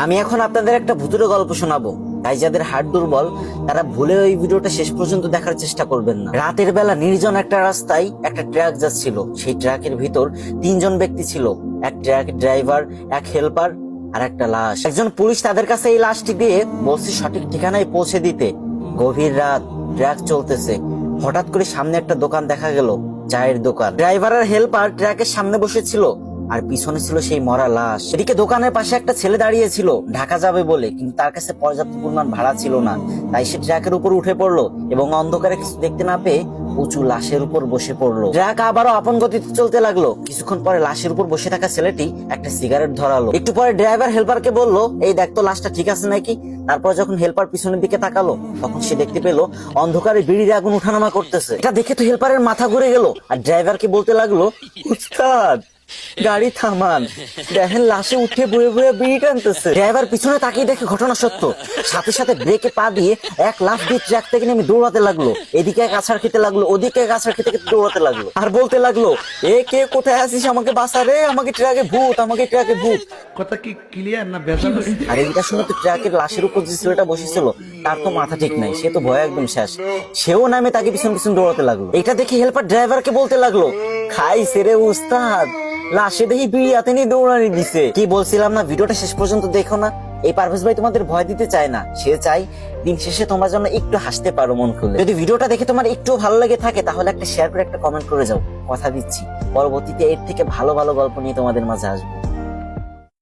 আমি এখন আপনাদের একটা ভুতুড়ে গল্প শোনাবো। তাই যাদের হার্ট দুর্বল তারা ভুলে ওই ভিডিওটা শেষ পর্যন্ত দেখার চেষ্টা করবেন না। রাতের বেলা নির্জন একটা রাস্তায় একটা ট্রাক যাচ্ছিল। সেই ট্রাকের ভিতর তিনজন ব্যক্তি ছিল, এক ট্রাকের ড্রাইভার, এক হেল্পার আর একটা লাশ। একজন পুলিশ তাদের কাছে এই লাশটি দিয়ে বলছে সঠিক ঠিকানায় পৌঁছে দিতে। গভীর রাত, ট্রাক চলতেছে, হঠাৎ করে সামনে একটা দোকান দেখা গেল, চায়ের দোকান। ড্রাইভার আর হেল্পার ট্রাকের সামনে বসেছিল আর পিছনে ছিল সেই মরা লাশ। এদিকে দোকানের পাশে একটা ছেলে দাঁড়িয়ে ছিল ঢাকা যাবে বলে, কিন্তু তার কাছে পর্যাপ্ত পরিমাণ ভাড়া ছিল না। তাই সে ট্রাকের উপর উঠে পড়লো এবং অন্ধকারে কিছু দেখতে না পেয়ে উঁচু লাশের উপর বসে পড়লো। ট্রাক আবারও আপন গতিতে চলতে লাগলো। কিছুক্ষণ পরে লাশের উপর বসে থাকা ছেলেটি একটা সিগারেট ধরালো। একটু পরে ড্রাইভার হেল্পারকে বললো, এই দেখ তো লাশটা ঠিক আছে নাকি। তারপর যখন হেল্পার পিছনের দিকে তাকালো তখন সে দেখতে পেলো অন্ধকারে বিড়ির আগুন উঠানামা করতেছে। এটা দেখে তো হেল্পারের মাথা ঘুরে গেল আর ড্রাইভারকে বলতে লাগলো, উস্তাদ গাড়ি থামান, দেখেন লাশে উঠে বয়ে বয়ে বিড়ি টানতেছে। ড্রাইভার পিছনে তাকিয়ে দেখে ঘটনা সত্য, সাথে সাথে ব্রেকে পা দিয়ে এক লাফ দিয়ে ট্রাক থেকে নেমে দৌড়াতে লাগলো। এদিকে এক আছাড় খেতে লাগলো, ওদিকে এক আছাড় খেতে খেতে দৌড়াতে লাগলো আর বলতে লাগলো, এ কে কোথায় আছিস, আমাকে বাঁচা রে, আমাকে ট্রাকে ভূত, আমাকে ট্রাকে ভূত। কথা কি ক্লিয়ার না ভেজাল আছে? আর এইটা শুনে তো ট্রাকের লাশের উপর যে ছেলেটা বসেছিল তার তো মাথা ঠিক নাই, সে তো ভয় একদম শেষ। সেও নামে তাকে পিছন পিছন দৌড়াতে লাগলো। এটা দেখে হেল্পার ড্রাইভারকে বলতে লাগলো, খাইছে রে উস্তাদ, লাশে দেখি বিড়ি হাতে নিয়ে দৌড়ানি দিছে। কি বলছিলাম না, ভিডিওটা শেষ পর্যন্ত দেখো না। এই পারভেজ ভাই তোমাদের ভয় দিতে চায় না, সে চাই দিন শেষে তোমরা যেন একটু হাসতে পারো মন খুলে। যদি ভিডিওটা দেখে তোমার একটু ভালো লেগে থাকে তাহলে একটা শেয়ার করে একটা কমেন্ট করে যাও। কথা দিচ্ছি পরবর্তীতে এর থেকে ভালো ভালো গল্প নিয়ে তোমাদের মাঝে আসবো।